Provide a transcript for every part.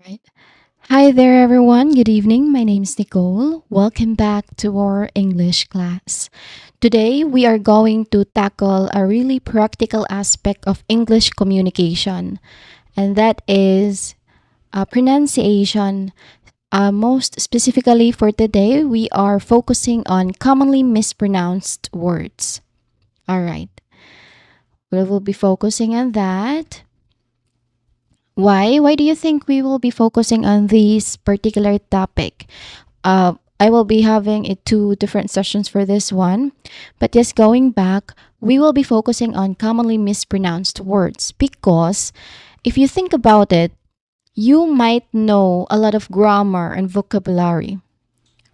Right. Hi there, everyone. Good evening. My name is Nicole. Welcome back to our English class. Today, we are going to tackle a really practical aspect of English communication, and that is pronunciation. Most specifically for today, we are focusing on commonly mispronounced words. All right. We will be focusing on that. Why? Why do you think we will be focusing on this particular topic? I will be having two different sessions for this one. But just going back, we will be focusing on commonly mispronounced words because if you think about it, you might know a lot of grammar and vocabulary,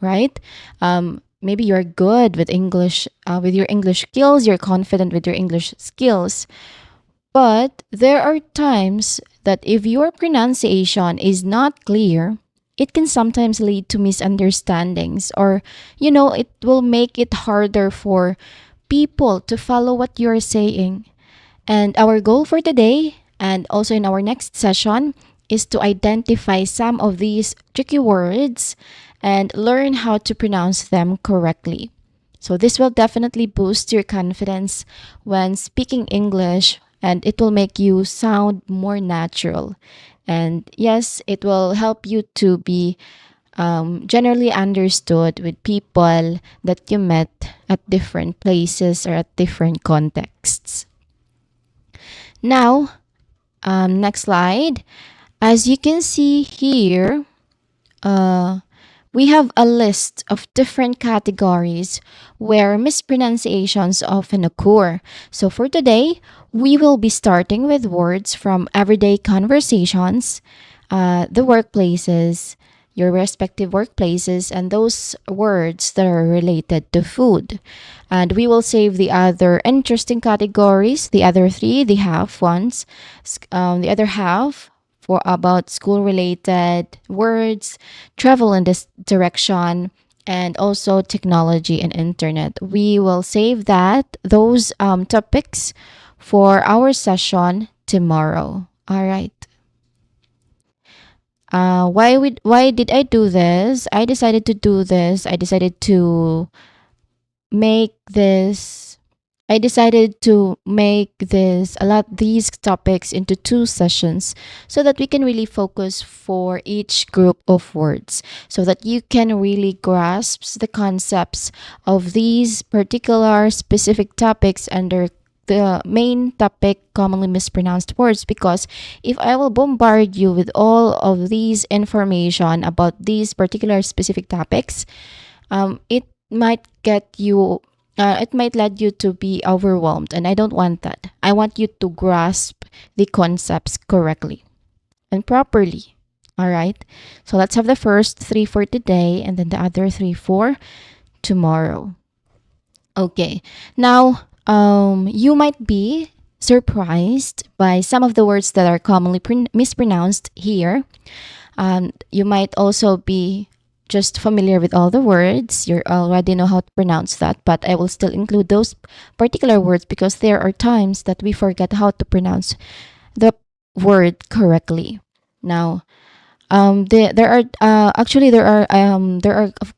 right? Maybe you're good with English, with your English skills, you're confident with your English skills. But there are times that if your pronunciation is not clear, it can sometimes lead to misunderstandings or, it will make it harder for people to follow what you're saying. And our goal for today and also in our next session is to identify some of these tricky words and learn how to pronounce them correctly. So, this will definitely boost your confidence when speaking English and it will make you sound more natural. And yes, it will help you to be generally understood with people that you met at different places or at different contexts. Now, next slide. As you can see here, uh, we have a list of different categories where mispronunciations often occur. So for today, we will be starting with words from everyday conversations, the workplaces, your respective workplaces, and those words that are related to food. And we will save the other interesting categories, the other three, the half ones, the other half for about school related words, travel in this direction, and also technology and internet. We will save those topics for our session tomorrow. All right. Why did I do this? I decided to do this. Make this I decided to make these topics into two sessions so that we can really focus for each group of words so that you can really grasp the concepts of these particular specific topics under the main topic commonly mispronounced words, because if I will bombard you with all of these information about these particular specific topics, it might get you it might lead you to be overwhelmed, and I don't want that. I want you to grasp the concepts correctly and properly. All right, so let's have the first three for today and then the other three for tomorrow. Okay, now you might be surprised by some of the words that are commonly mispronounced here. You might also be just familiar with all the words. You already know how to pronounce that, but I will still include those particular words because there are times that we forget how to pronounce the word correctly. Now, there are a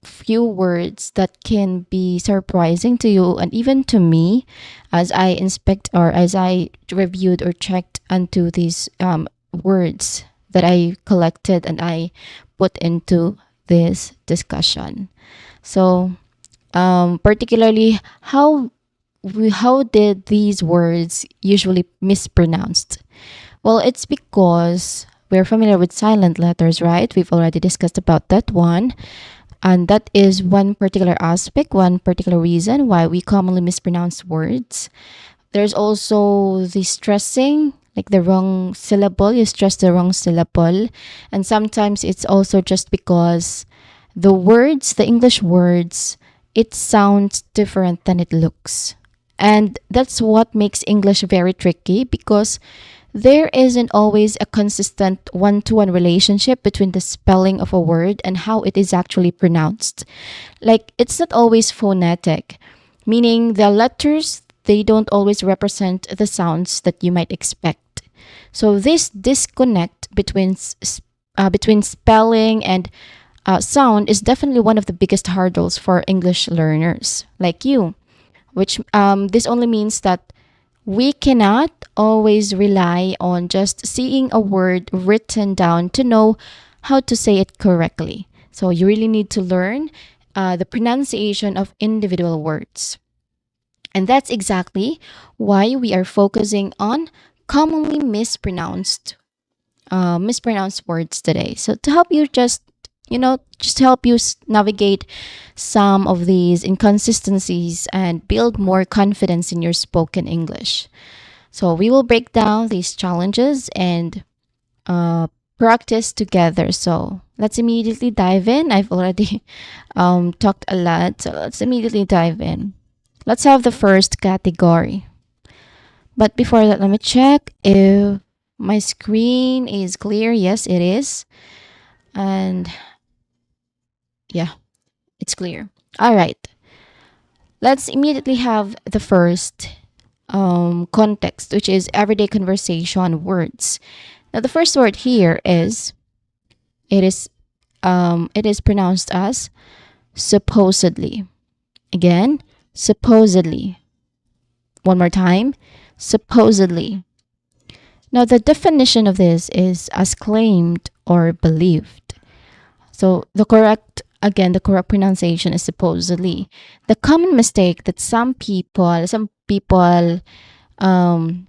few words that can be surprising to you and even to me as I inspect or as I reviewed or checked onto these words that I collected and I put into this discussion. So, particularly, how did these words usually mispronounced? Well, it's because we're familiar with silent letters, right? We've already discussed about that one. And that is one particular aspect, one particular reason why we commonly mispronounce words. There's also the stressing, like the wrong syllable, you stress the wrong syllable. And sometimes it's also just because the English words, it sounds different than it looks. And that's what makes English very tricky because there isn't always a consistent one to one relationship between the spelling of a word and how it is actually pronounced. Like, it's not always phonetic, meaning the letters, they don't always represent the sounds that you might expect. So, this disconnect between between spelling and sound is definitely one of the biggest hurdles for English learners like you, which this only means that we cannot always rely on just seeing a word written down to know how to say it correctly. So you really need to learn the pronunciation of individual words. And that's exactly why we are focusing on commonly mispronounced words today. So to help you just to help you navigate some of these inconsistencies and build more confidence in your spoken English. So we will break down these challenges and uh, practice together. So let's immediately dive in. I've already talked a lot, so let's immediately dive in. Let's have the first category. But before that, let me check if my screen is clear. Yes, it is. And yeah, it's clear. All right. Let's immediately have the first context, which is everyday conversation words. Now, the first word here is it is it is pronounced as supposedly. Again, supposedly. One more time, supposedly. Now, the definition of this is as claimed or believed. So the correct pronunciation is supposedly. The common mistake that um,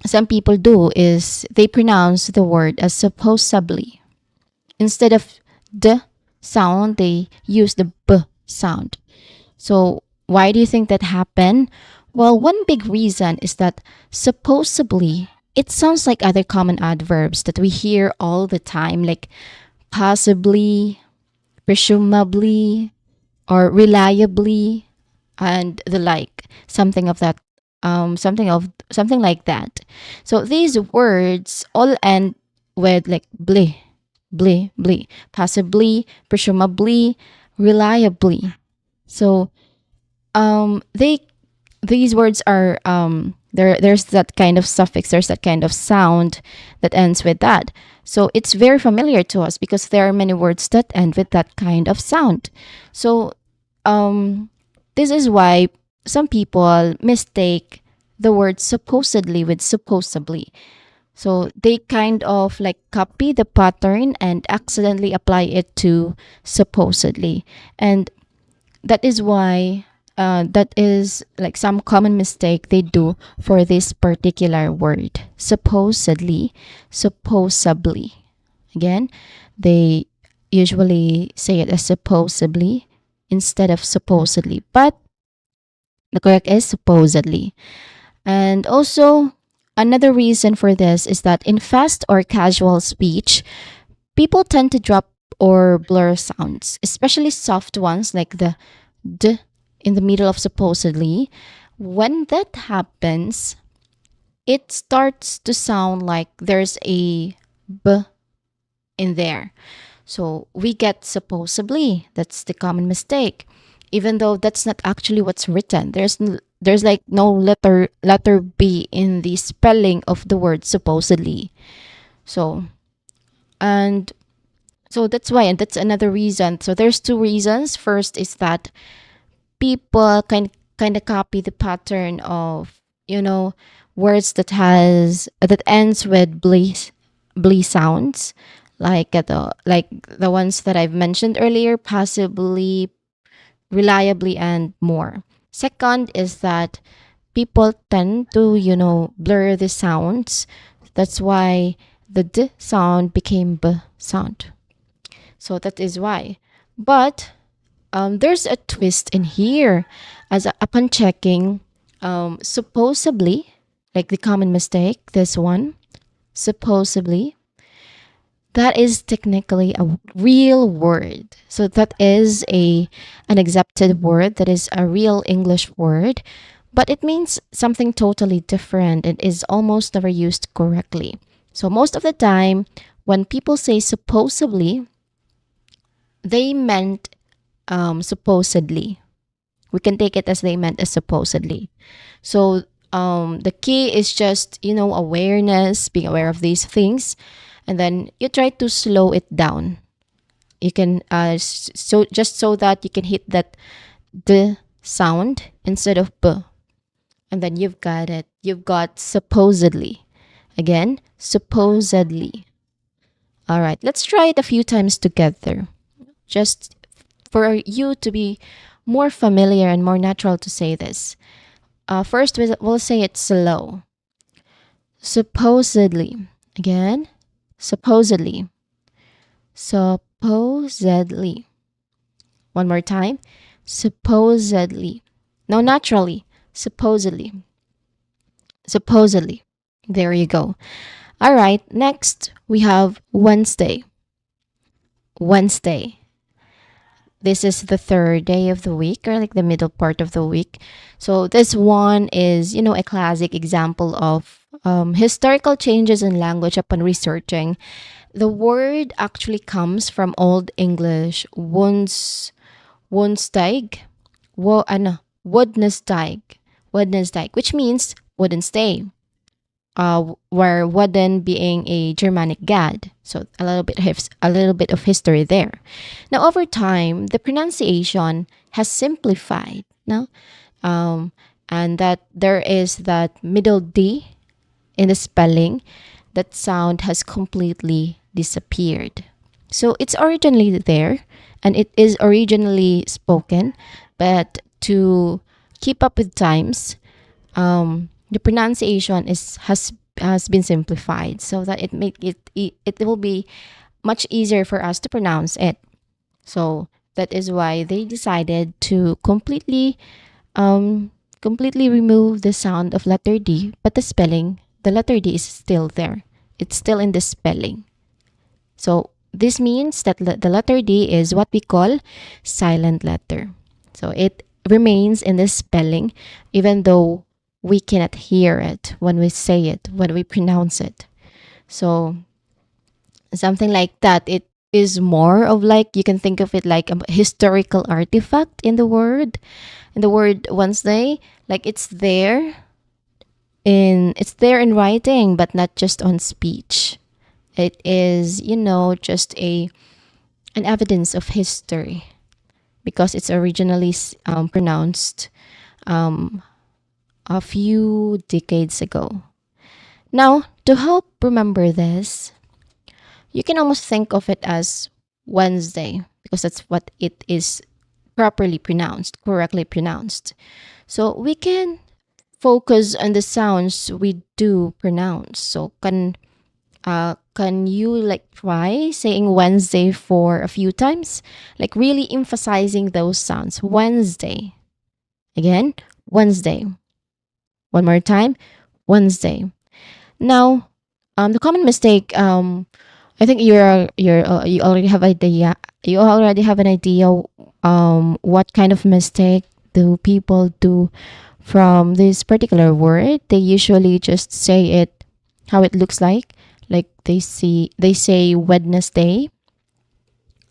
some people do is they pronounce the word as supposedly. Instead of the sound, they use the b sound. So why do you think that happened? Well, one big reason is that supposedly it sounds like other common adverbs that we hear all the time, like possibly, presumably, or reliably, and the like, something like that. So these words all end with like bli, possibly, presumably, reliably. So they these words are there's that kind of suffix, there's that kind of sound that ends with that. So it's very familiar to us because there are many words that end with that kind of sound. So this is why some people mistake the word supposedly with supposedly. So they kind of like copy the pattern and accidentally apply it to supposedly. And that is why that is like some common mistake they do for this particular word supposedly. Again, they usually say it as supposedly instead of supposedly, but the correct is supposedly. And also, another reason for this is that in fast or casual speech, people tend to drop or blur sounds, especially soft ones like the d in the middle of supposedly. When that happens, it starts to sound like there's a b in there. So we get supposedly. That's the common mistake. Even though that's not actually what's written. There's like no letter B in the spelling of the word supposedly. So and so that's why, and that's another reason. So there's two reasons. First is that people kind of copy the pattern of words that ends with blee sounds, like the ones that I've mentioned earlier, possibly, reliably, and more. Second is that people tend to blur the sounds. That's why the d sound became b sound. So that is why. But there's a twist in here. Upon checking, supposedly, like the common mistake, this one, supposedly, that is technically a real word. So that is an accepted word. That is a real English word, but it means something totally different and is almost never used correctly. So most of the time, when people say supposedly, they meant supposedly. We can take it as they meant as supposedly. So the key is just awareness, being aware of these things, and then you try to slow it down. You can so just so that you can hit that the sound instead of b, and then you've got it. You've got supposedly. Again, supposedly. All right, let's try it a few times together, just for you to be more familiar and more natural to say this. First, we'll say it slow. Supposedly. Again, supposedly. Supposedly. One more time. Supposedly. No, naturally. Supposedly. Supposedly. There you go. All right, next we have Wednesday. Wednesday. This is the third day of the week, or like the middle part of the week. So this one is, a classic example of historical changes in language upon researching. The word actually comes from Old English Wohnsteig, Woodnesteig, which means wooden stay. Where wooden being a Germanic god. So a little bit of history there. Now over time, the pronunciation has simplified. No, and that there is that middle D in the spelling. That sound has completely disappeared. So it's originally there, and it is originally spoken, but to keep up with times, the pronunciation has been simplified so that it will be much easier for us to pronounce it. So that is why they decided to completely remove the sound of letter D, but the letter D is still there. It's still in the spelling. So this means that the letter D is what we call silent letter. So it remains in the spelling even though we cannot hear it when we say it, when we pronounce it. So something like that. It is more of like you can think of it like a historical artifact in the word Wednesday. Like it's there in writing, but not just on speech. It is, just an evidence of history because it's originally pronounced um, a few decades ago. Now, to help remember this, you can almost think of it as Wednesday because that's what it is correctly pronounced. So we can focus on the sounds we do pronounce. So can you like try saying Wednesday for a few times? Like really emphasizing those sounds. Wednesday. Again, Wednesday. One more time, Wednesday. Now, the common mistake, I think you already have idea. You already have an idea, what kind of mistake do people do from this particular word. They usually just say it how it looks like they say Wednesday,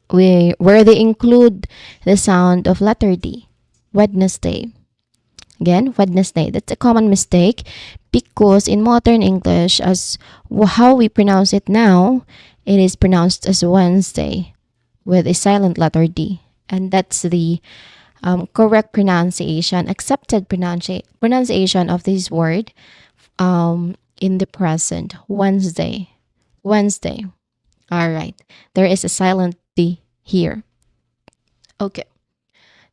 where they include the sound of letter D, Wednesday. Again, Wednesday. That's a common mistake because in modern English, as how we pronounce it now, it is pronounced as Wednesday with a silent letter D. And that's the correct pronunciation, accepted pronunciation of this word in the present. Wednesday. Wednesday. All right. There is a silent D here. Okay.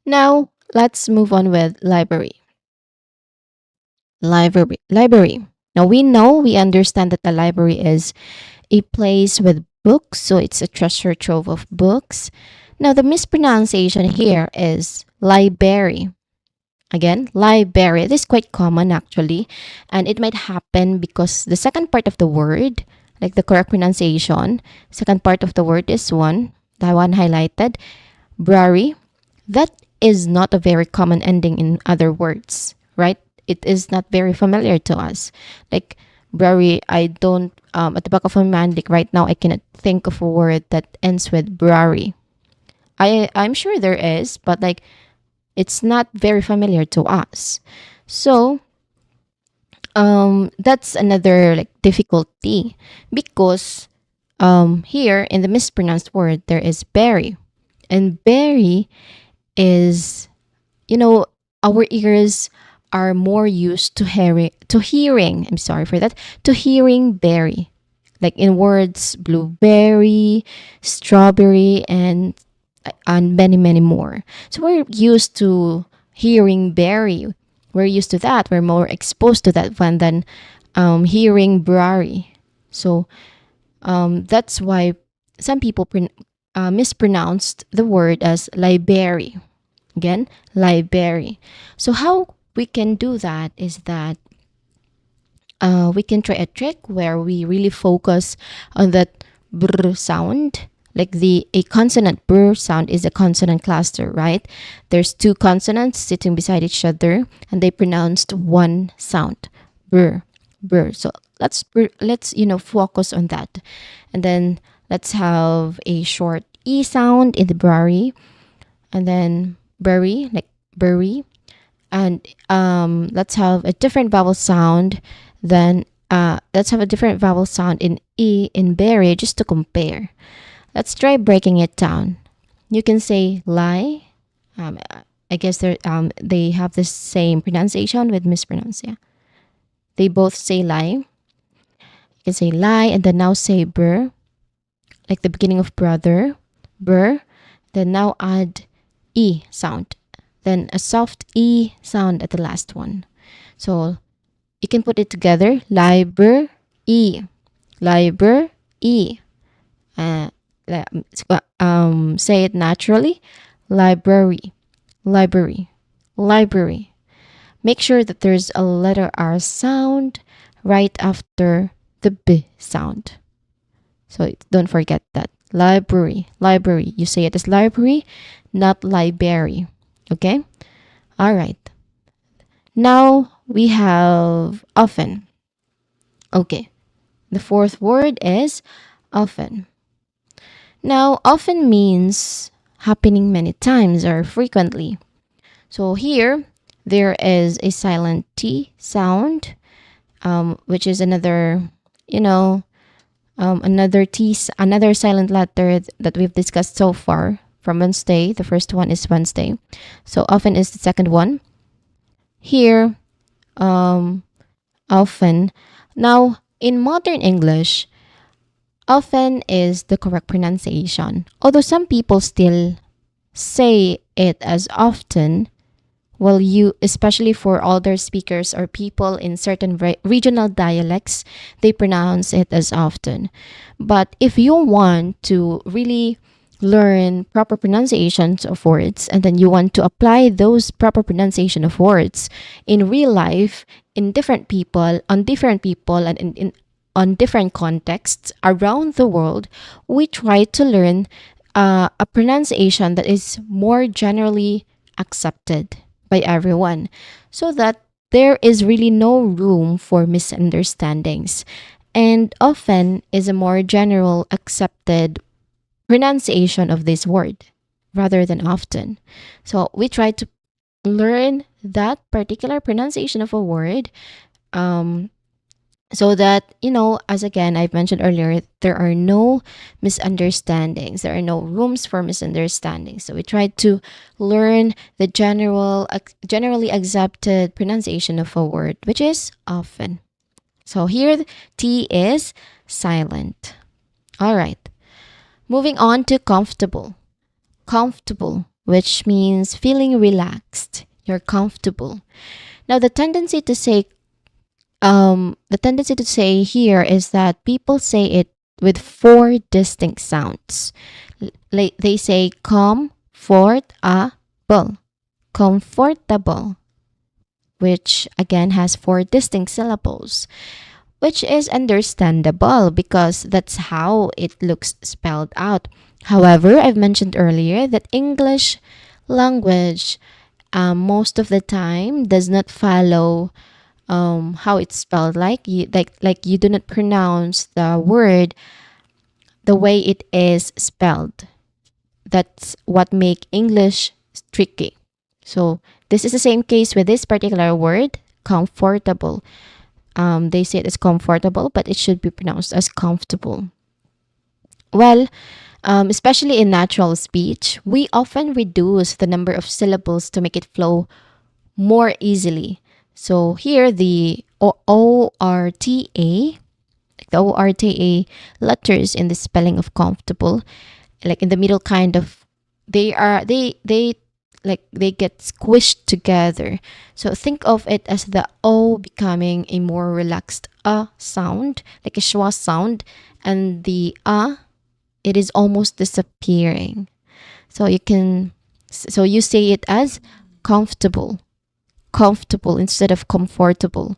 Now, let's move on with library. Library. Now we understand that the library is a place with books, so it's a treasure trove of books. Now the mispronunciation here is library. Again, library. This is quite common actually, and it might happen because the second part of the word, like the correct pronunciation, second part of the word is the one highlighted, brary. That is not a very common ending in other words, right? It is not very familiar to us. Like brary, I don't at the back of my mind, like right now, I cannot think of a word that ends with brary. I'm sure there is, but like it's not very familiar to us. So that's another like difficulty because Here in the mispronounced word, there is berry. And berry is, you know, our ears are more used to hearing, I'm sorry for that, to hearing berry. Like in words, blueberry, strawberry, and many, many more. So we're used to hearing berry. We're used to that. We're more exposed to that one than hearing brary. So that's why some people mispronounced the word as library. Again, library. So how we can do that is that we can try a trick where we really focus on that brr sound. Like a consonant brr sound is a consonant cluster, right? There's two consonants sitting beside each other, and they pronounced one sound, brr, brr. So let's focus on that, and then let's have a short e sound in the brary, and then bury, like bury, and let's have a different vowel sound then let's have a different vowel sound in e in berry just to compare. Let's try breaking it down. You can say lie. I guess they have the same pronunciation with mispronounce. Yeah, they both say lie. You can say lie and then now say burr, like the beginning of brother, burr. Then now add e sound, then a soft e sound at the last one. So you can put it together. Liber e, liber e. Uh, say it naturally. Library, library, library. Make sure that there's a letter R sound right after the B sound. So don't forget that. Library, library. You say it as library, not library. Okay? All right. Now we have often. Okay. The fourth word is often. Now, often means happening many times or frequently. So here, there is a silent T sound, which is another, another silent letter that we've discussed so far from Wednesday. The first one is Wednesday. So often is the second one. Here, often. Now, in modern English, often is the correct pronunciation. Although some people still say it as often, well, especially for older speakers or people in certain regional dialects, they pronounce it as often. But if you want to really learn proper pronunciations of words and then you want to apply those proper pronunciation of words in real life in different people and on different contexts around the world, we try to learn a pronunciation that is more generally accepted by everyone so that there is really no room for misunderstandings. And often is a more general accepted pronunciation of this word rather than often. So we try to learn that particular pronunciation of a word so that, as again, I've mentioned earlier, there are no misunderstandings. There are no rooms for misunderstandings. So we try to learn the generally accepted pronunciation of a word, which is often. So here, T is silent. All right. Moving on to comfortable. Comfortable, which means feeling relaxed. You're comfortable. Now, the tendency to say here is that people say it with four distinct sounds. Like they say comfortable, which again has four distinct syllables, which is understandable because that's how it looks spelled out. However, I've mentioned earlier that English language most of the time does not follow how it's spelled. Like you do not pronounce the word the way it is spelled. That's what make English tricky. So this is the same case with this particular word, comfortable. They say it is comfortable, but it should be pronounced as comfortable. Well, especially in natural speech, we often reduce the number of syllables to make it flow more easily. So here, the ORTA letters in the spelling of comfortable, like in the middle kind of, they like they get squished together. So think of it as the O becoming a more relaxed sound, like a schwa sound, and the it is almost disappearing. So you say it as comfortable, comfortable instead of comfortable,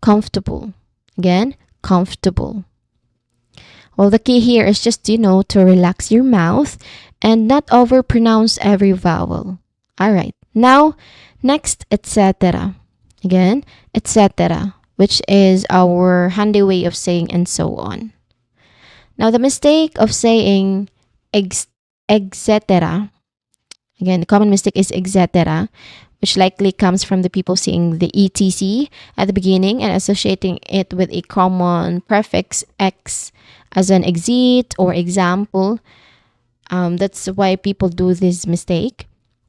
comfortable. Again, comfortable. Well, the key here is just, to relax your mouth and not overpronounce every vowel. All right. Now, next, etc. Again, etc., which is our handy way of saying and so on. Now, the mistake of saying ex- etc. Again, the common mistake is etc., which likely comes from the people seeing the etc at the beginning and associating it with a common prefix x as an exit or example. That's why people do this mistake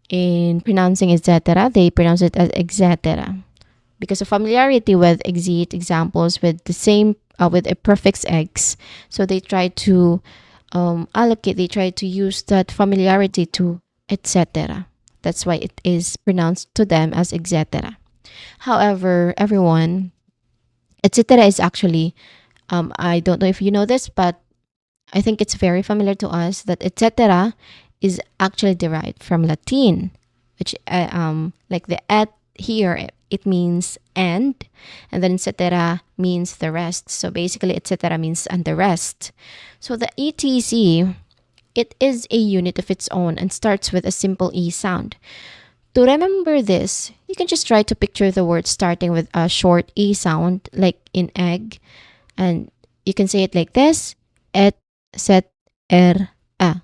in pronouncing etc. They pronounce it as etc. Because of familiarity with exit examples with the same with a prefix x, so they try to they try to use that familiarity to etc. That's why it is pronounced to them as etc. However, everyone, etc. is actually, I don't know if you know this, but I think it's very familiar to us that etc. is actually derived from Latin, which like the at here, it means and then etc. means the rest. So basically, etc. means and the rest. So the etc, it is a unit of its own and starts with a simple e sound. To remember this, you can just try to picture the word starting with a short e sound, like in egg, and you can say it like this: et set er a,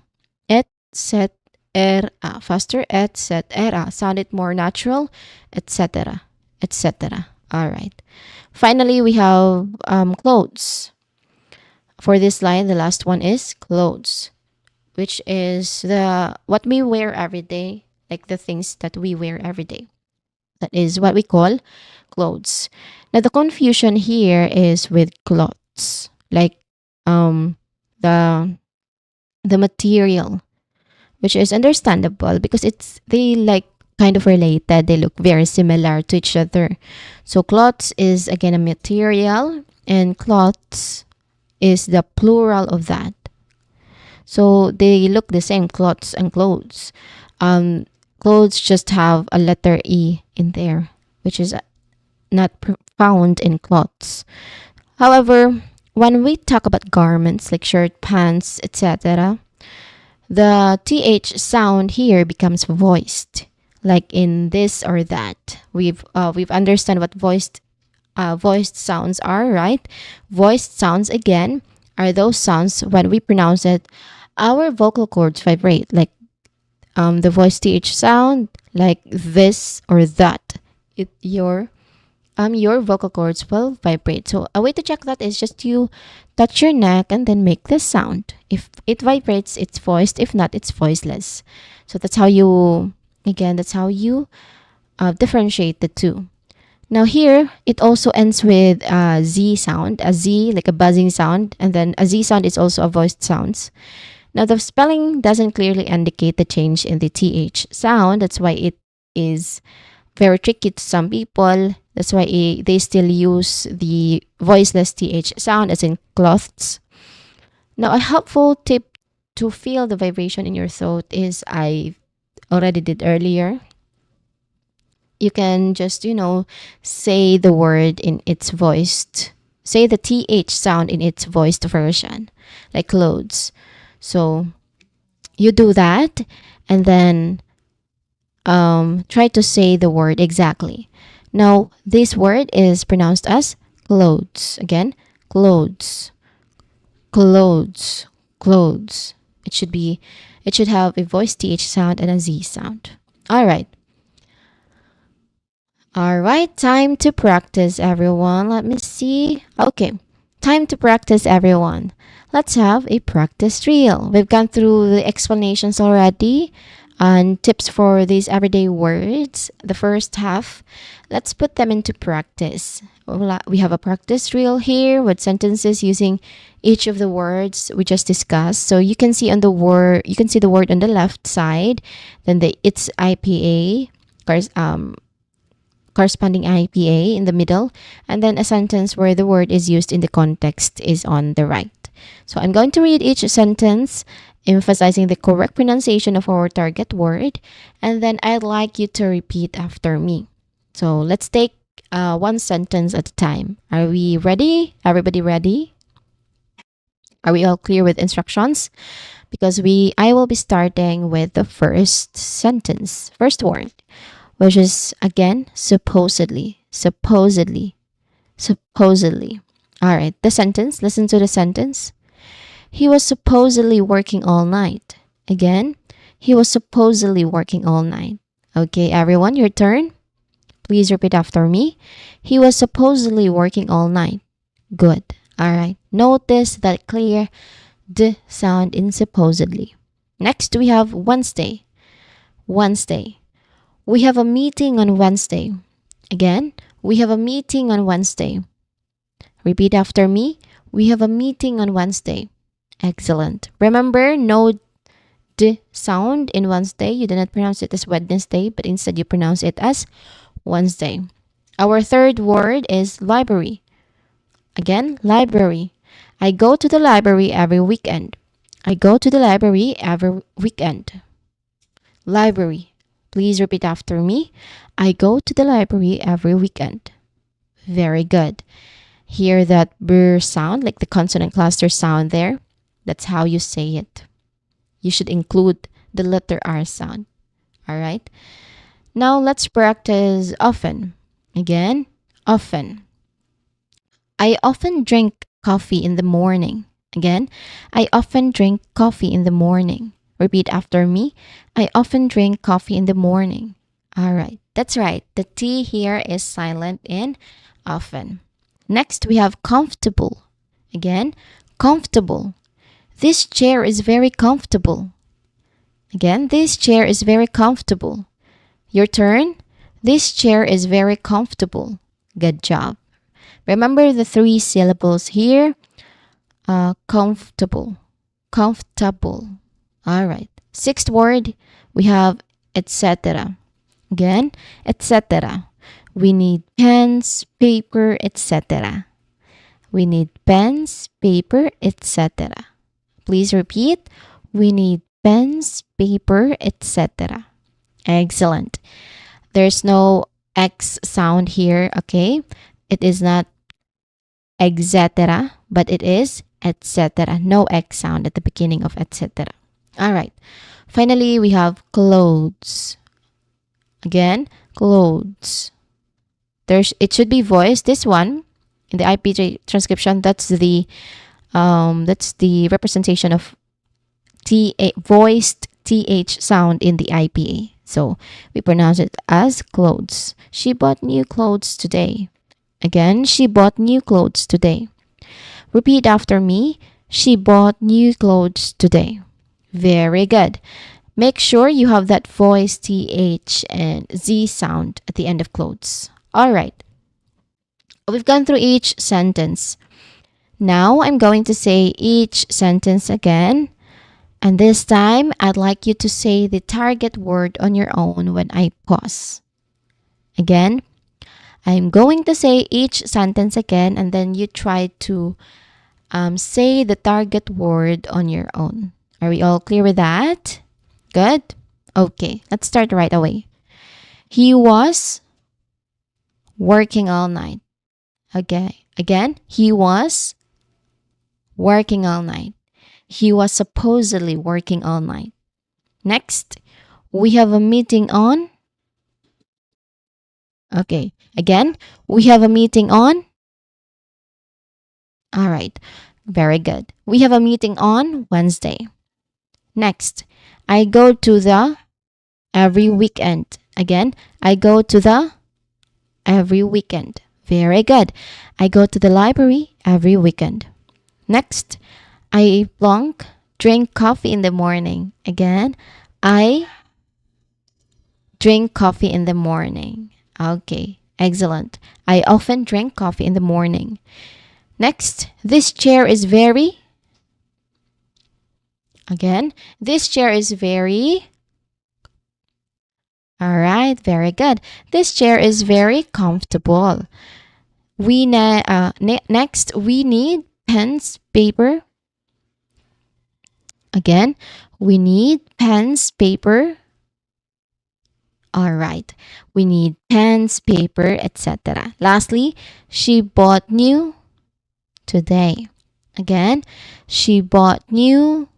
et set er a. Faster, et set er a. Sound it more natural, etc. etc. All right. Finally, we have clothes. For this line, the last one is clothes, which is the what we wear every day, like the things that we wear every day. That is what we call clothes. Now the confusion here is with clothes, like um the the material, which is understandable because it's they like kind of related. They look very similar to each other. So clothes is again a material, and cloths is the plural of that. So they look the same, cloths and clothes. Um, Clothes just have a letter E in there, which is not found in cloths. However, when we talk about garments like shirt, pants, etc., the th sound here becomes voiced, like in this or that. We've understand what voiced sounds are, right? Voiced sounds again are those sounds when we pronounce it, our vocal cords vibrate, like the voice th sound, like this or that. Your vocal cords will vibrate. So a way to check that is just you touch your neck and then make this sound. If it vibrates, it's voiced. If not, it's voiceless. So that's how you differentiate the two. Now here, it also ends with a Z sound, a Z like a buzzing sound, and then a Z sound is also a voiced sounds. Now the spelling doesn't clearly indicate the change in the TH sound. That's why it is very tricky to some people. That's why they still use the voiceless TH sound as in cloths. Now a helpful tip to feel the vibration in your throat is I already did earlier. You can just, say the word in its voiced, say the TH sound in its voiced version, like clothes. So you do that and then try to say the word exactly. Now, this word is pronounced as clothes. Again, clothes, clothes, clothes. It should have a voiced th sound and a z sound. All right. All right, time to practice, everyone. Let me see. Okay. Time to practice, everyone. Let's have a practice drill. We've gone through the explanations already and tips for these everyday words. The first half, let's put them into practice. We have a practice drill here with sentences using each of the words we just discussed. So you can see on the word, you can see the word on the left side, then the its IPA, corresponding IPA in the middle, and then a sentence where the word is used in the context is on the right. So I'm going to read each sentence, emphasizing the correct pronunciation of our target word, and then I'd like you to repeat after me. So let's take one sentence at a time. Are we ready? Everybody ready? Are we all clear with instructions? Because I will be starting with the first sentence, first word, which is again supposedly, supposedly, supposedly. All right, the sentence, listen to the sentence. He was supposedly working all night. Again, he was supposedly working all night. Okay, everyone, your turn. Please repeat after me. He was supposedly working all night. Good. All right. Notice that clear D sound in supposedly. Next, we have Wednesday. Wednesday. We have a meeting on Wednesday. Again, we have a meeting on Wednesday. Repeat after me. We have a meeting on Wednesday. Excellent. Remember, no D sound in Wednesday. You do not pronounce it as Wednesday, but instead you pronounce it as Wednesday. Our third word is library. Again, library. I go to the library every weekend. I go to the library every weekend. Library. Please repeat after me. I go to the library every weekend. Very good. Hear that brr sound, like the consonant cluster sound there? That's how you say it. You should include the letter R sound. All right? Now let's practice often. Again, often. I often drink coffee in the morning. Again, I often drink coffee in the morning. Repeat after me. I often drink coffee in the morning. All right, that's right. The T here is silent in often. Next, we have comfortable. Again, comfortable. This chair is very comfortable. Again, this chair is very comfortable. Your turn. This chair is very comfortable. Good job. Remember the three syllables here. Comfortable. Comfortable. All right. Sixth word, we have etc. Again, etc. We need pens, paper, etc. We need pens, paper, etc. Please repeat. We need pens, paper, etc. Excellent. There's no X sound here, okay? It is not etc., but it is etc. No X sound at the beginning of etc. All right. Finally, we have clothes. Again, clothes. It should be voiced. This one in the IPJ transcription, that's the representation of voiced TH sound in the IPA. So we pronounce it as clothes. She bought new clothes today. Again, she bought new clothes today. Repeat after me. She bought new clothes today. Very good. Make sure you have that voice TH and Z sound at the end of clothes. All right. We've gone through each sentence. Now I'm going to say each sentence again. And this time, I'd like you to say the target word on your own when I pause. Again, I'm going to say each sentence again, and then you try to say the target word on your own. Are we all clear with that? Good? Okay, let's start right away. He was working all night. Okay, again, he was working all night. He was supposedly working all night. Next, we have a meeting on. Okay, again, we have a meeting on. All right, very good. We have a meeting on Wednesday. Next, I go to the every weekend. Again, I go to the every weekend. Very good. I go to the library every weekend. Next, I plonk, drink coffee in the morning. Again, I drink coffee in the morning. Okay, excellent. I often drink coffee in the morning. Next, this chair is very, again, this chair is very, all right, very good. This chair is very comfortable. Next, we need pens, paper. Again, we need pens, paper. All right. We need pens, paper, etc. Lastly, she bought new today. Again, she bought new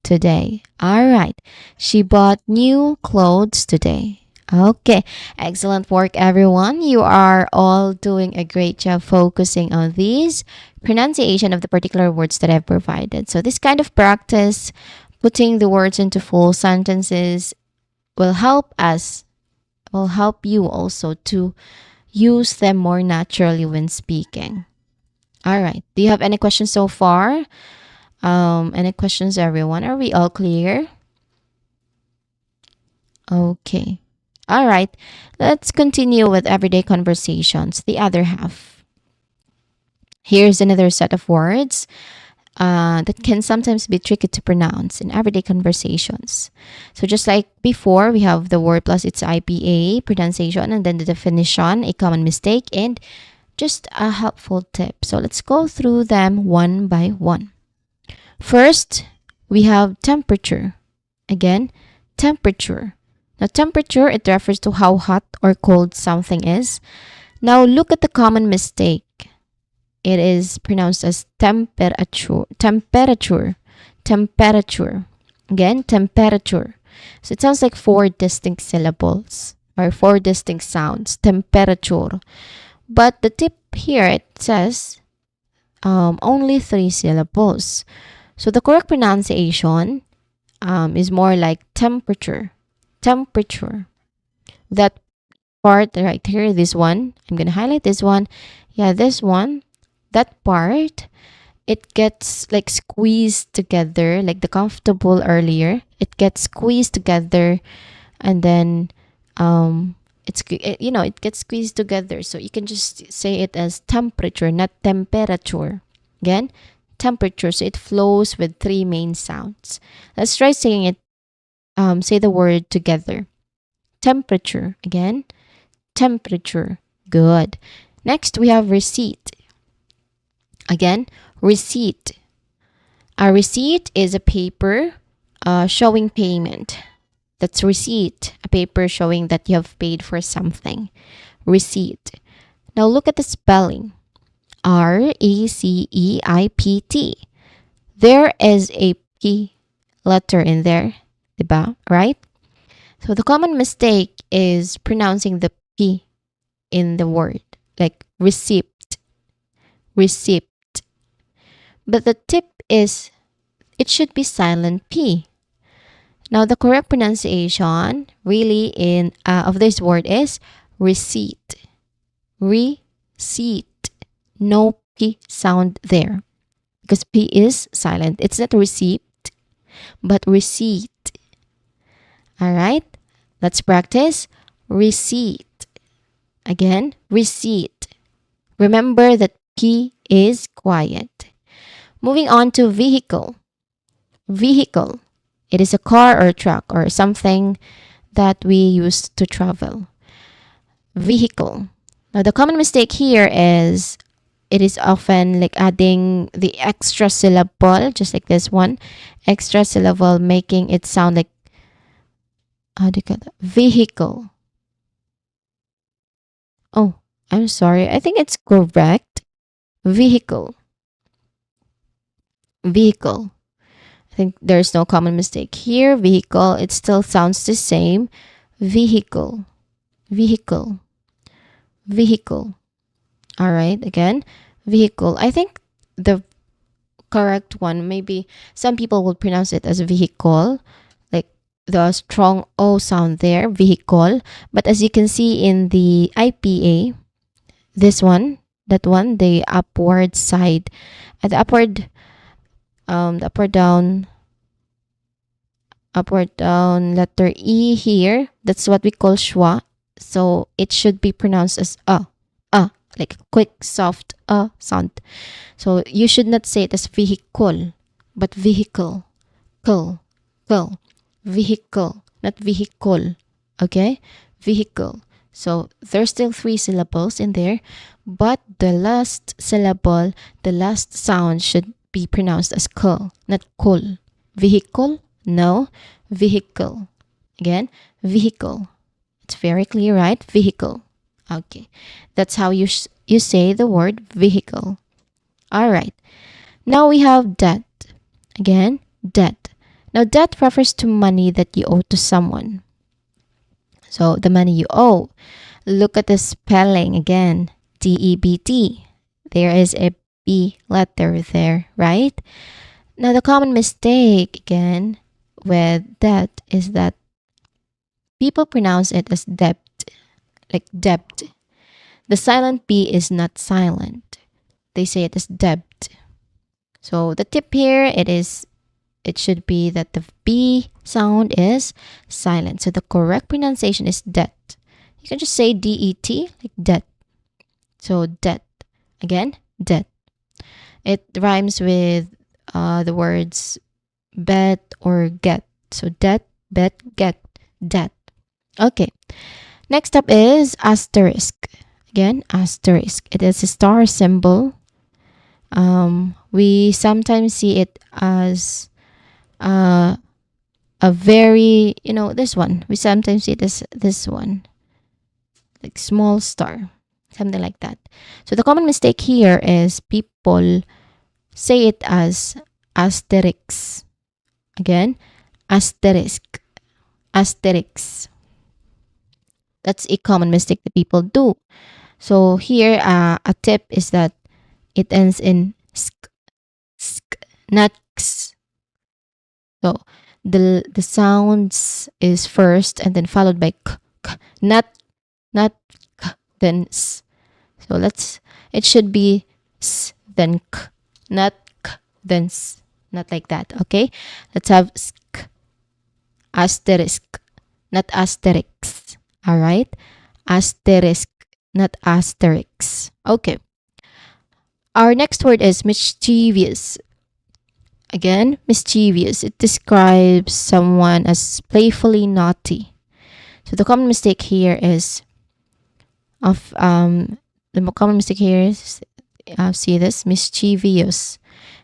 today. All right. She bought new clothes today. Okay. Excellent work, everyone. You are all doing a great job focusing on these pronunciation of the particular words that I've provided. So, this kind of practice, putting the words into full sentences, will help us, will help you also to use them more naturally when speaking. All right. Do you have any questions so far? Any questions, everyone? Are we all clear? Okay. All right. Let's continue with everyday conversations, the other half. Here's another set of words that can sometimes be tricky to pronounce in everyday conversations. So, just like before, we have the word plus its IPA pronunciation, and then the definition, a common mistake, and just a helpful tip. So, let's go through them one by one. First, we have temperature. Again, temperature. Now, temperature, it refers to how hot or cold something is. Now, look at the common mistake. It is pronounced as temperature. Temperature. Temperature. Again, temperature. So it sounds like four distinct syllables or four distinct sounds. Temperature. But the tip here, it says only three syllables. So the correct pronunciation is more like temperature. Temperature. That part right here, this one, I'm going to highlight this one. Yeah, this one. That part, it gets like squeezed together, like the comfortable earlier. It gets squeezed together, and then it gets squeezed together. So you can just say it as temperature, not temperature. Again, temperature. So it flows with three main sounds. Let's try saying it. Say the word together. Temperature. Again, temperature. Good. Next, we have receipt. Again, receipt. A receipt is a paper showing payment. That's receipt, a paper showing that you have paid for something. Receipt. Now look at the spelling. R-E-C-E-I-P-T. There is a P letter in there, diba? Right? So the common mistake is pronouncing the P in the word, like receipt. Receipt. But the tip is it should be silent P. Now the correct pronunciation really of this word is receipt. Receipt. No P sound there because P is silent. It's not receipt, but receipt. All right, let's practice receipt. Again, receipt. Remember that P is quiet. Moving on to vehicle. Vehicle. It is a car or a truck or something that we use to travel. Vehicle. Now, the common mistake here is it is often like adding the extra syllable, just like this one. Extra syllable, making it sound like, how do you call that? Vehicle. Oh, I'm sorry. I think it's correct. Vehicle. Vehicle. I think there's no common mistake here. Vehicle, it still sounds the same. Vehicle. Vehicle. Vehicle. All right, again, vehicle. I think the correct one, maybe some people will pronounce it as vehicle, like the strong O sound there, vehicle. But as you can see in the IPA, This one, that one, the upward side, the upward down, upward down letter E here. That's what we call schwa. So it should be pronounced as like a quick, soft sound. So you should not say it as vehicle, but vehicle, kul, kul, vehicle, not vehicle. Okay, vehicle. So there's still three syllables in there, but the last syllable, the last sound should be pronounced as kul, not kul. Vehicle, no, vehicle. Again, vehicle. It's very clear, right? Vehicle. Okay, that's how you say the word vehicle. All right. Now we have debt. Again, debt. Now debt refers to money that you owe to someone. So the money you owe. Look at the spelling again. DEBT. There is a B letter there, right? Now the common mistake again with debt is that people pronounce it as debt, like debt. The silent B is not silent. They say it as debt. So the tip here, it should be that the B sound is silent. So the correct pronunciation is debt. You can just say DET, like debt. So debt. Again, debt. It rhymes with the words bet or get. So debt, bet, get, debt. Okay. Next up is asterisk. Again, asterisk. It is a star symbol. We sometimes see it as a very, this one. We sometimes see it as this one, like small star, something like that. So the common mistake here is people say it as asterisk. Again, asterisk, asterisk. That's a common mistake that people do. So here, a tip is that it ends in sk, sk, not x. So the sounds is first and then followed by k, k, not k, then s. So it should be s, then k, not k, then s. Not like that, okay? Let's have sk, asterisk, not asterix. All right? Asterisk, not asterix. Okay. Our next word is mischievous. Again, mischievous. It describes someone as playfully naughty. So the common mistake here is see this, mischievous.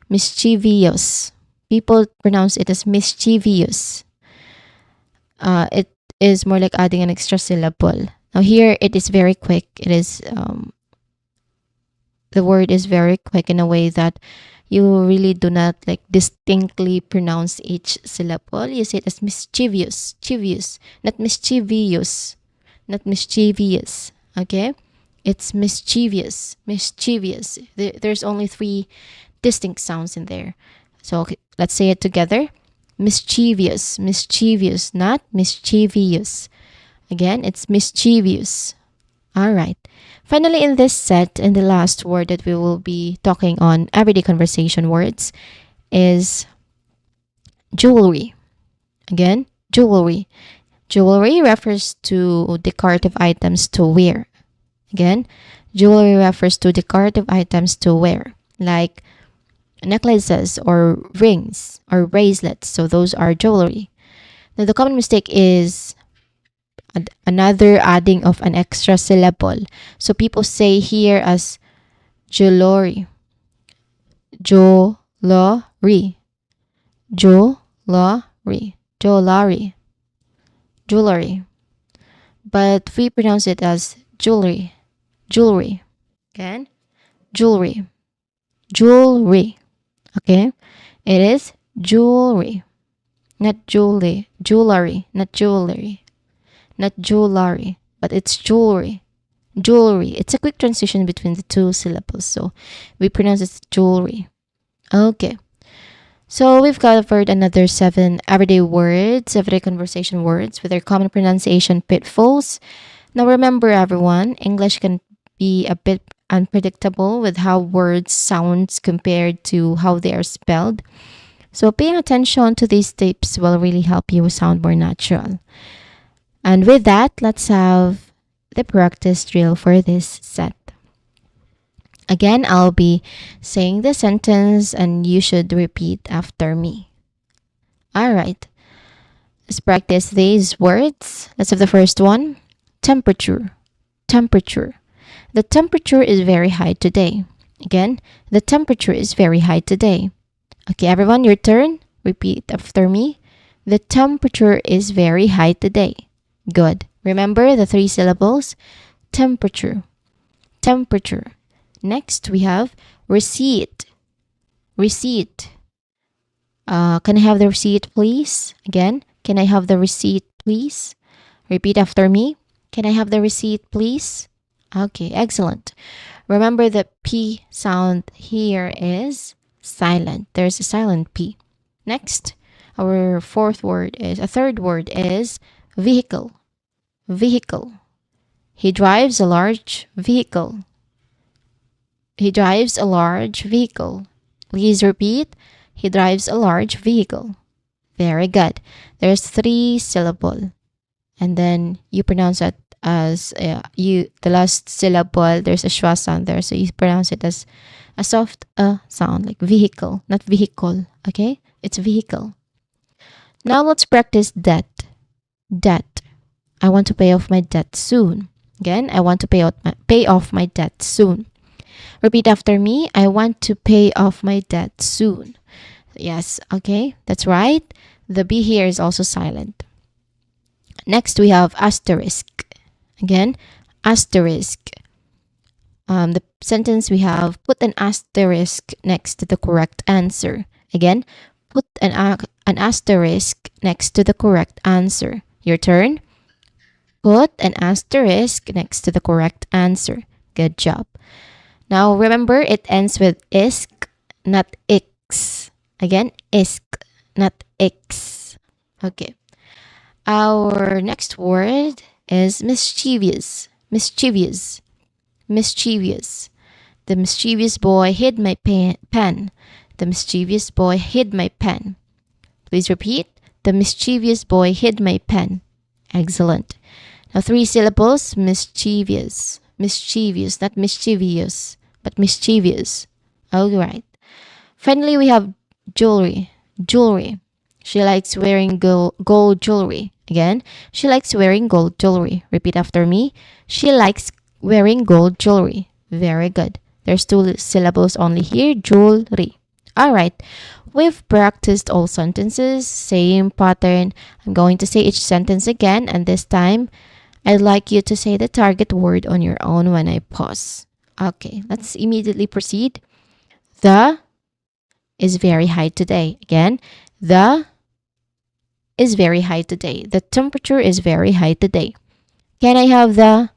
Mischievous. People pronounce it as mischievous. It is more like adding an extra syllable. Now here it is very quick. It is the word is very quick in a way that you really do not like distinctly pronounce each syllable. You say it as mischievous, chivious, not mischievous, not mischievous. Okay, it's mischievous, mischievous. There's only three distinct sounds in there. So okay, let's say it together. Mischievous, mischievous, not mischievous. Again, it's mischievous. All right. Finally, in this set, and the last word that we will be talking on everyday conversation words is jewelry. Again, jewelry. Jewelry refers to decorative items to wear. Again, jewelry refers to decorative items to wear, like necklaces or rings or bracelets. So those are jewelry. Now, the common mistake is another adding of an extra syllable. So people say here as jewelry, jewelry, jewelry, jewelry, jewelry. But we pronounce it as jewelry, jewelry. Again, jewelry, jewelry. Okay, it is jewelry, not jewelry, jewelry, not jewelry. Not jewelry, but it's jewelry. Jewelry. It's a quick transition between the two syllables, so we pronounce it jewelry. Okay. So we've covered another 7 everyday words, everyday conversation words with their common pronunciation pitfalls. Now remember everyone, English can be a bit unpredictable with how words sounds compared to how they are spelled. So paying attention to these tips will really help you sound more natural. And with that, let's have the practice drill for this set. Again, I'll be saying the sentence and you should repeat after me. All right. Let's practice these words. Let's have the first one. Temperature. Temperature. The temperature is very high today. Again, the temperature is very high today. Okay, everyone, your turn. Repeat after me. The temperature is very high today. Good. Remember the 3 syllables. Temperature. Temperature. Next, we have receipt. Receipt. Can I have the receipt, please? Again, can I have the receipt, please? Repeat after me. Can I have the receipt, please? Okay, excellent. Remember the P sound here is silent. There's a silent P. Next, our third word is vehicle. Vehicle. He drives a large vehicle. He drives a large vehicle. Please repeat. He drives a large vehicle. Very good. There's 3 syllable. And then you pronounce it as the last syllable, there's a schwa sound there. So you pronounce it as a soft sound, like vehicle, not vehicle. Okay? It's vehicle. Now let's practice debt. Debt. I want to pay off my debt soon. Again, I want to pay off my debt soon. Repeat after me. I want to pay off my debt soon. Yes, okay, that's right. The B here is also silent. Next, we have asterisk. Again, asterisk. The sentence we have, put an asterisk next to the correct answer. Again, put an asterisk next to the correct answer. Your turn. Put an asterisk next to the correct answer. Good job. Now, remember, it ends with isk, not ix. Again, isk, not ix. Okay. Our next word is mischievous. Mischievous. Mischievous. The mischievous boy hid my pen. The mischievous boy hid my pen. Please repeat. The mischievous boy hid my pen. Excellent. Now 3 syllables. Mischievous. Mischievous, not mischievous, but mischievous. All right. Finally, we have jewelry. Jewelry. She likes wearing gold jewelry. Again, she likes wearing gold jewelry. Repeat after me. She likes wearing gold jewelry. Very good. There's 2 syllables only here. Jewelry. All right. We've practiced all sentences. Same pattern. I'm going to say each sentence again, and this time, I'd like you to say the target word on your own when I pause. Okay, let's immediately proceed. The is very high today. Again, the is very high today. The temperature is very high today. Can I have the,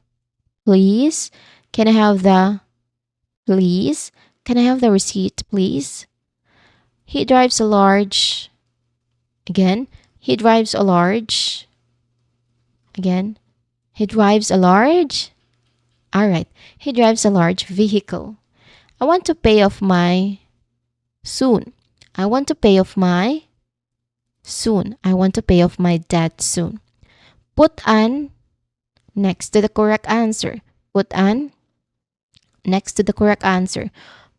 please? Can I have the, please? Can I have the receipt, please? He drives a large, again, he drives a large, again, he drives a large, all right, he drives a large vehicle. I want to pay off my, soon. I want to pay off my, soon. I want to pay off my debt soon. Put an next to the correct answer. Put an next to the correct answer.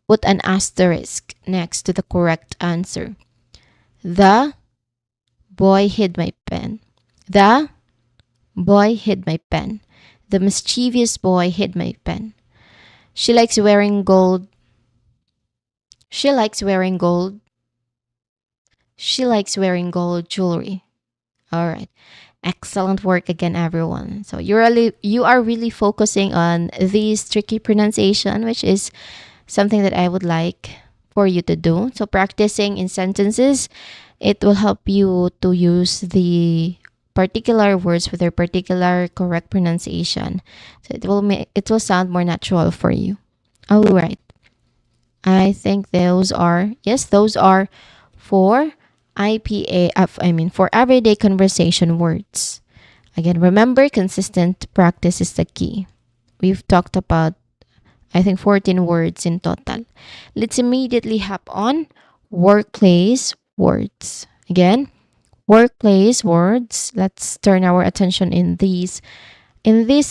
Put an asterisk next to the correct answer. The boy hid my pen. The boy hid my pen. The mischievous boy hid my pen. She likes wearing gold. She likes wearing gold. She likes wearing gold jewelry. All right. Excellent work again, everyone. So you are really focusing on these tricky pronunciation, which is something that I would like for you to do. So practicing in sentences, it will help you to use the particular words with their particular correct pronunciation. So it will sound more natural for you. All right. I think those are for for everyday conversation words. Again, remember, consistent practice is the key. We've talked about I think 14 words in total. Let's immediately hop on workplace words. Again, workplace words. Let's turn our attention in this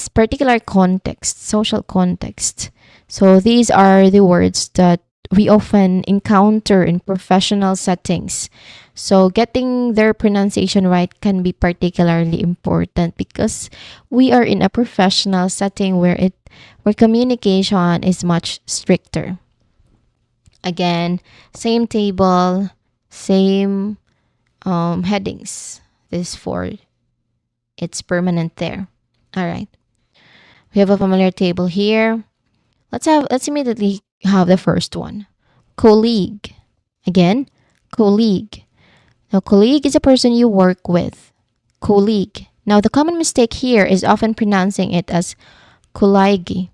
particular context, social context. So these are the words that we often encounter in professional settings. So getting their pronunciation right can be particularly important because we are in a professional setting where communication is much stricter. Again, same table, same headings. This for it's permanent there. All right. We have a familiar table here. Let's immediately have the first one. Colleague. Again, colleague. Now colleague is a person you work with. Colleague. Now the common mistake here is often pronouncing it as colleague.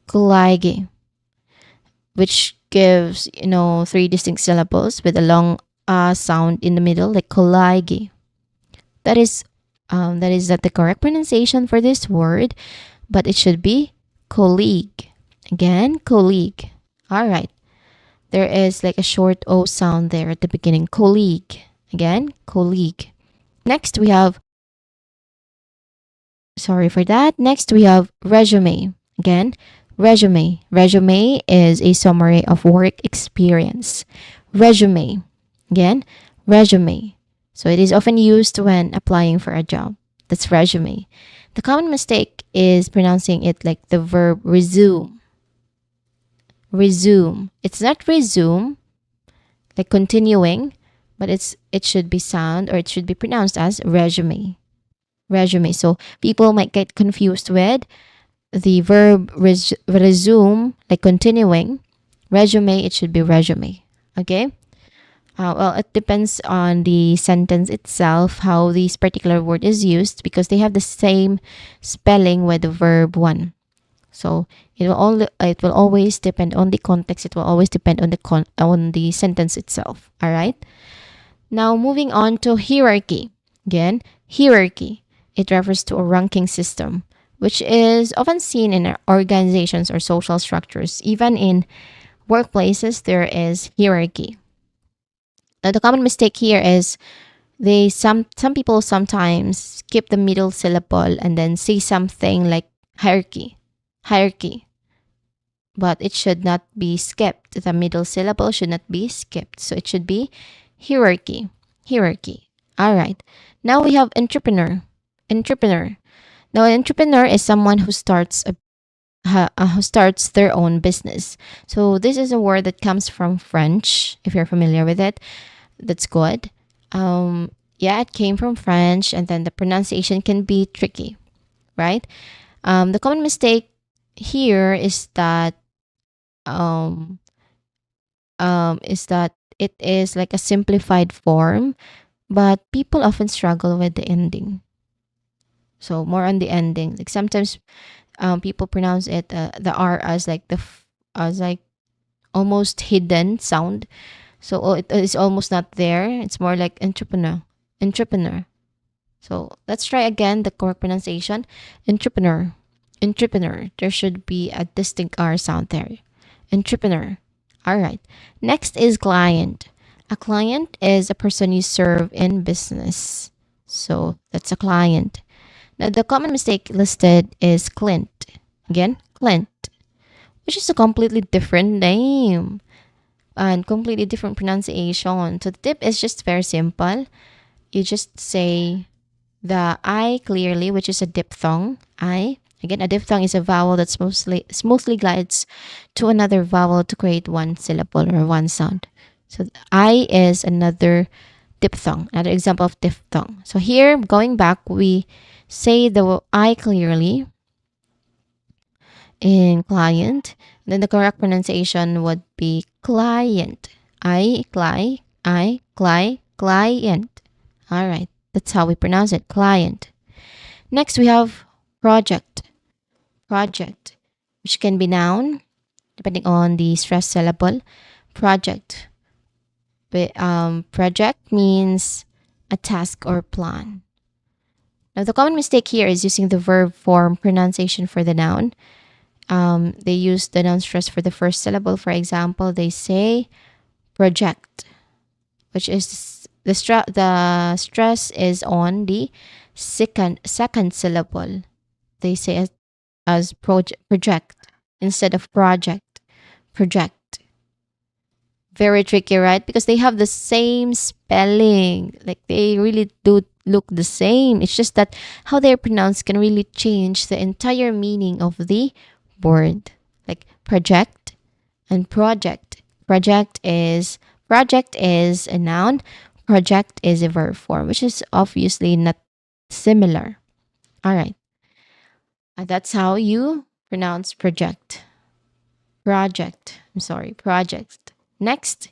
Colleague, which gives, three distinct syllables with a long sound in the middle, like colleague. That is that is not the correct pronunciation for this word, but it should be colleague. Again, colleague. All right. There is like a short O sound there at the beginning. Colleague. Again, colleague. Next, we have, sorry for that. Next, we have resume. Again, resume. Resume is a summary of work experience. Resume. Again, resume. So it is often used when applying for a job. That's resume. The common mistake is pronouncing it like the verb resume. Resume. It's not resume, like continuing, but it should be sound or it should be pronounced as resume. Resume. So people might get confused with the verb resume, like continuing. Resume, it should be resume. Okay? Well, it depends on the sentence itself, how this particular word is used, because they have the same spelling with the verb one. So it will always depend on the context. It will always depend on the sentence itself. All right. Now moving on to hierarchy. Again, hierarchy. It refers to a ranking system, which is often seen in organizations or social structures. Even in workplaces, there is hierarchy. Now, the common mistake here is some people sometimes skip the middle syllable and then say something like hierarchy, hierarchy. But it should not be skipped. The middle syllable should not be skipped. So it should be hierarchy, hierarchy. All right. Now we have entrepreneur, entrepreneur. Now, an entrepreneur is someone who starts their own business. So this is a word that comes from French. If you're familiar with it, that's good. Yeah, it came from French, and then the pronunciation can be tricky, right? The common mistake here um, is that it is like a simplified form, but people often struggle with the ending. So more on the ending. Like sometimes people pronounce it the R as like as like almost hidden sound. So it is almost not there. It's more like entrepreneur, entrepreneur. So let's try again the correct pronunciation. Entrepreneur, entrepreneur. There should be a distinct R sound there. Entrepreneur. All right. Next is client. A client is a person you serve in business. So that's a client. Now, the common mistake listed is Clint. Again, Clint, which is a completely different name and completely different pronunciation. So the tip is just very simple. You just say the I clearly, which is a diphthong. I. Again, a diphthong is a vowel that smoothly glides to another vowel to create one syllable or one sound. So I is another diphthong, another example of diphthong. So here, going back, we say the I clearly in client. Then the correct pronunciation would be client. Client. All right, that's how we pronounce it, client. Next, we have project. Project, which can be noun, depending on the stressed syllable. Project. Project means a task or plan. Now, the common mistake here is using the verb form pronunciation for the noun. They use the noun stress for the first syllable. For example, they say project, which is the stress is on the second syllable. They say as project instead of project. Project. Very tricky, right? Because they have the same spelling. Like they really do look the same. It's just that how they're pronounced can really change the entire meaning of the word. Like project and project. Project is a noun. Project is a verb form, which is obviously not similar. All right. That's how you pronounce project. Project. I'm sorry, project. Next,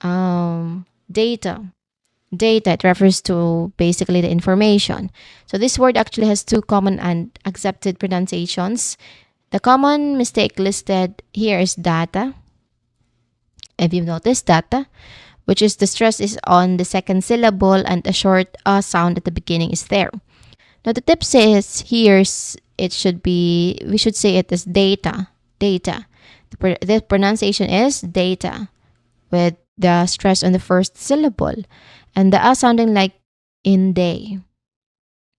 data. Data, it refers to basically the information. So this word actually has two common and accepted pronunciations. The common mistake listed here is data. If you've noticed, data, which is the stress is on the second syllable and a short sound at the beginning is there. Now the tip says it should be, we should say it as data. Data. The pronunciation is data with the stress on the first syllable and the sounding like in day.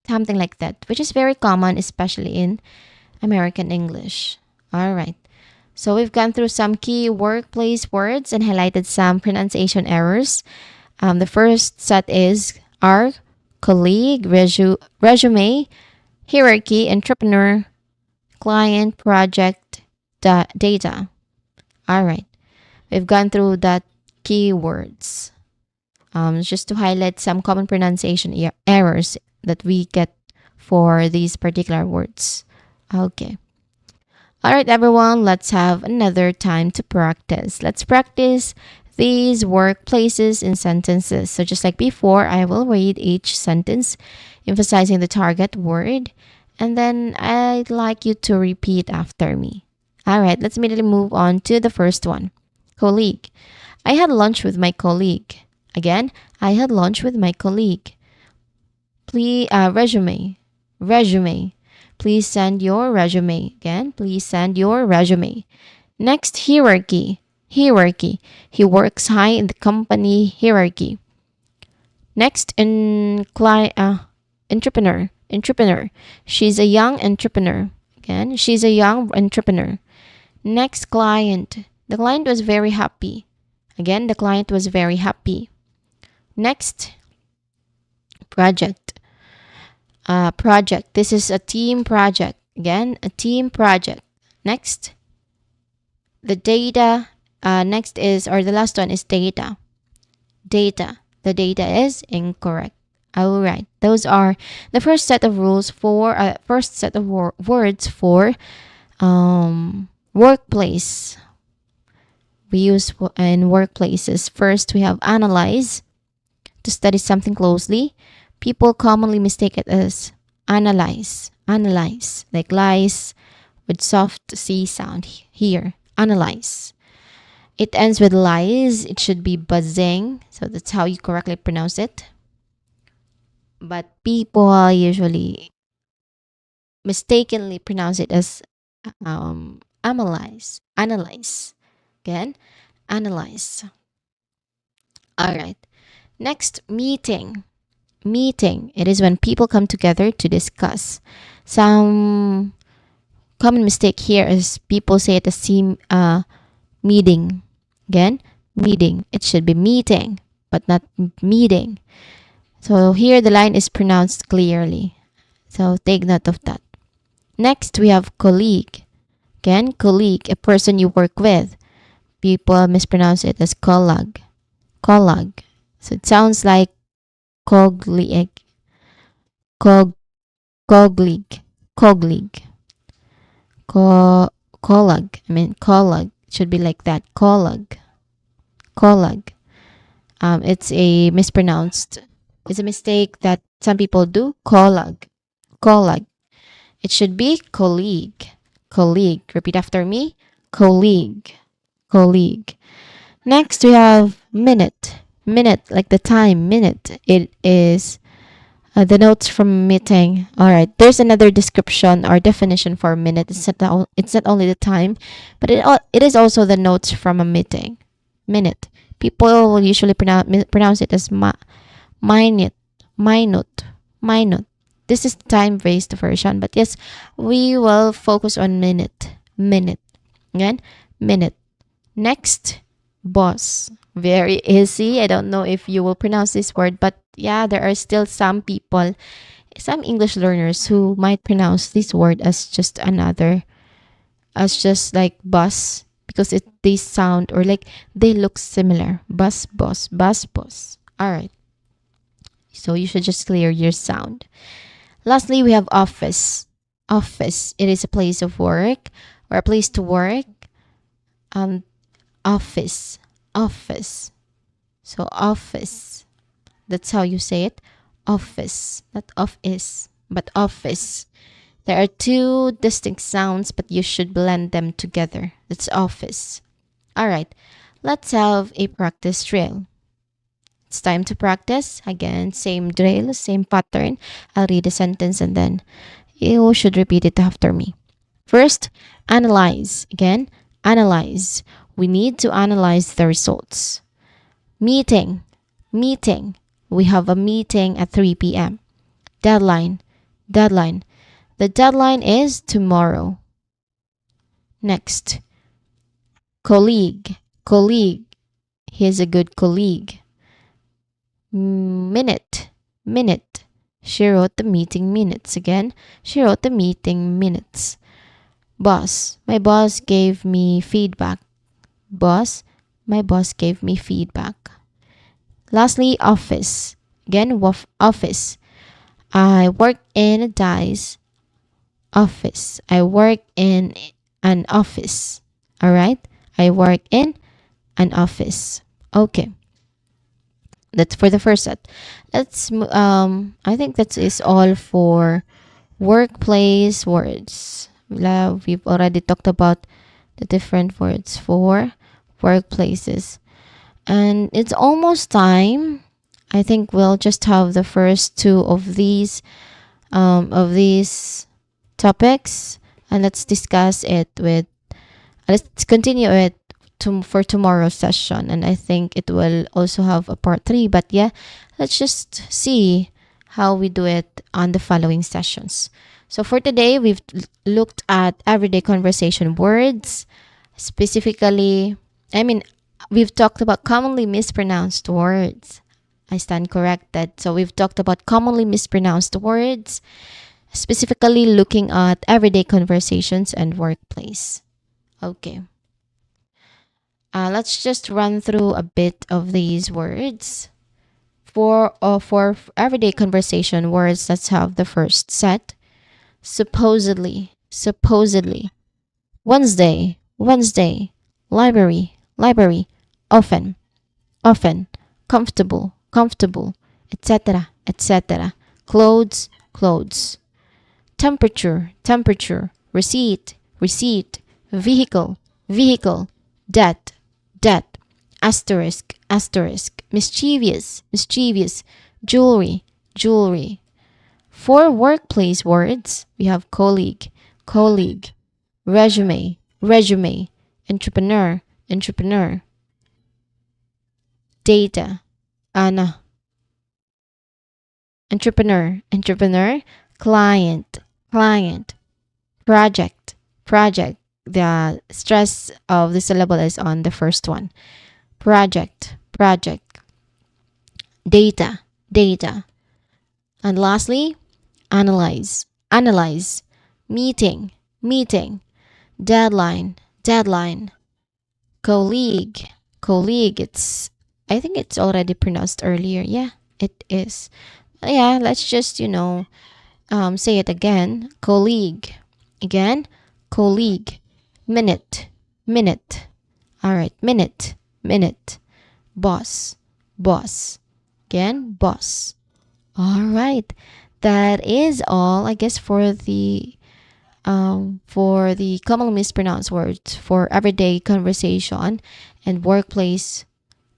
Something like that, which is very common, especially in American English. All right. So we've gone through some key workplace words and highlighted some pronunciation errors. The first set is our colleague, resume, hierarchy, entrepreneur, client, project, data. All right. We've gone through that keywords. Just to highlight some common pronunciation errors that we get for these particular words. Okay. All right, everyone, let's have another time to practice. Let's practice these workplaces in sentences. So, just like before, I will read each sentence, emphasizing the target word, and then I'd like you to repeat after me. All right, let's immediately move on to the first one. Colleague. I had lunch with my colleague. Again, I had lunch with my colleague. Please, resume. Please send your resume. Again, please send your resume. Next, hierarchy. He works high in the company hierarchy. Next, entrepreneur. She's a young entrepreneur. Again, she's a young entrepreneur. Next, client. The client was very happy. Again, the client was very happy. Next, project. Project. This is a team project. Again, a team project. Next, the data. Next is, or the last one is data. Data. The data is incorrect. All right. Those are the first set of rules for, first set of words for workplace. We use in workplaces. First, we have analyze. To study something closely, people commonly mistake it as analyze, like lies with soft C sound here. Analyze. It ends with lies. It should be buzzing. So that's how you correctly pronounce it. But people usually mistakenly pronounce it as analyze. Again, analyze. All right. Next, meeting. Meeting. It is when people come together to discuss. Some common mistake here is people say it as meeting. Again, meeting. It should be meeting, but not meeting. So here the line is pronounced clearly. So take note of that. Next, we have colleague. Again, colleague, a person you work with. People mispronounce it as colleague. Colleague. So it sounds like colleague. Colleague. Colleague. Colleague. Colleague. It should be like that. Colleague. Colleague. It's a mispronounced. It's a mistake that some people do. Colleague. Colleague. It should be colleague. Colleague. Repeat after me. Colleague. Colleague. Next we have minute. Minute, like the time, minute. It is The notes from a meeting. All right. There's another description or definition for a minute. It's not only the time, but it is also the notes from a meeting. Minute. People will usually pronounce it as minute, minute, minute. This is time-based version, but yes, we will focus on minute, minute. Again, minute. Next, boss. Very easy. I don't know if you will pronounce this word, but yeah, there are still some people, some English learners who might pronounce this word as just another, as just like bus, because they sound or like they look similar. Bus, boss, bus, boss. All right. So you should just clear your sound. Lastly, we have office. Office. It is a place of work or a place to work. Um, office. Office. So office. That's how you say it. Office. Not office, but office. There are two distinct sounds, but you should blend them together. That's office. All right. Let's have a practice drill. It's time to practice. Again, same drill, same pattern. I'll read a sentence and then you should repeat it after me. First, analyze. Again, analyze. We need to analyze the results. Meeting. Meeting. We have a meeting at 3 p.m. Deadline. Deadline. The deadline is tomorrow. Next. Colleague. Colleague. He's a good colleague. Minute. Minute. She wrote the meeting minutes. Again, she wrote the meeting minutes. Boss. My boss gave me feedback. Boss. My boss gave me feedback. Lastly, office. Again, office. I work in a dice office. I work in an office. All right? I work in an office. Okay. That's for the first set. I think that is all for workplace words. We've already talked about the different words for workplaces. And it's almost time. I think we'll just have the first two of these topics, and let's discuss it with. Let's continue it for tomorrow's session, and I think it will also have a part 3. But yeah, let's just see how we do it on the following sessions. So for today, we've looked at everyday conversation words, specifically. We've talked about commonly mispronounced words. I stand corrected. So we've talked about commonly mispronounced words, specifically looking at everyday conversations and workplace. Okay. Let's just run through a bit of these words. For everyday conversation words, let's have the first set. Supposedly, supposedly. Wednesday, Wednesday. Library, library. Often, often. Comfortable, comfortable. Etc., etc. Clothes, clothes. Temperature, temperature. Receipt, receipt. Vehicle, vehicle. Debt, debt. Asterisk, asterisk. Mischievous, mischievous. Jewelry, jewelry. For workplace words, we have colleague, colleague. Resume, resume. Entrepreneur, entrepreneur. Data, Anna. Entrepreneur, entrepreneur. Client, client. Project, project. The stress of the syllable is on the first one. Project, project. Data, data. And lastly, analyze, analyze. Meeting, meeting. Deadline, deadline. Colleague, colleague. I think it's already pronounced earlier. Yeah, it is. Yeah, let's just, say it again. Colleague. Again, colleague. Minute, minute. All right, minute, minute. Boss, boss. Again, boss. All right. That is all, I guess, for the commonly mispronounced words for everyday conversation and workplace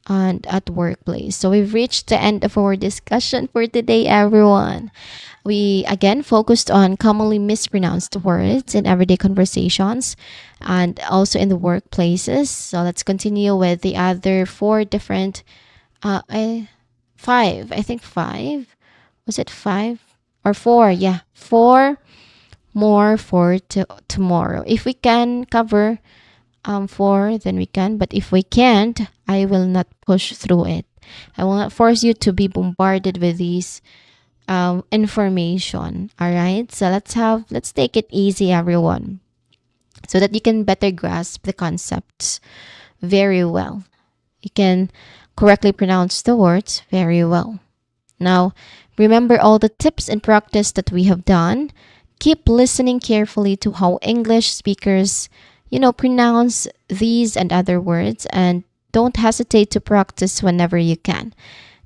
and at workplace. So we've reached the end of our discussion for today, everyone. We again focused on commonly mispronounced words in everyday conversations and also in the workplaces. So let's continue with the other four different, I, five, I think five. Was it five or four? Yeah, four more for tomorrow. If we can cover four, then we can. But if we can't, I will not push through it. I will not force you to be bombarded with these information. All right. So let's take it easy, everyone, so that you can better grasp the concepts very well. You can correctly pronounce the words very well. Now, remember all the tips and practice that we have done. Keep listening carefully to how English speakers, pronounce these and other words, and don't hesitate to practice whenever you can.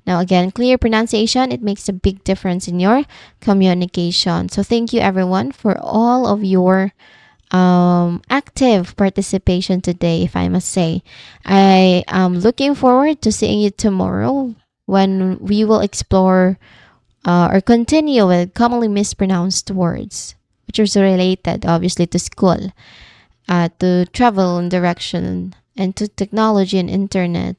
Now, again, clear pronunciation, it makes a big difference in your communication. So, thank you everyone for all of your active participation today, if I must say. I am looking forward to seeing you tomorrow when we will explore or continue with commonly mispronounced words, which is related, obviously, to school, to travel and direction, and to technology and internet.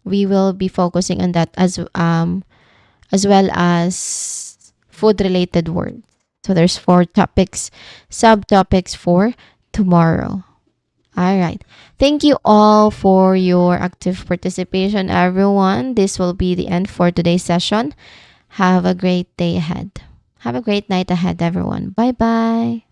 We will be focusing on that as well as food related words. So there's four topics, subtopics for tomorrow. All right. Thank you all for your active participation, everyone. This will be the end for today's session. Have a great day ahead. Have a great night ahead, everyone. Bye bye.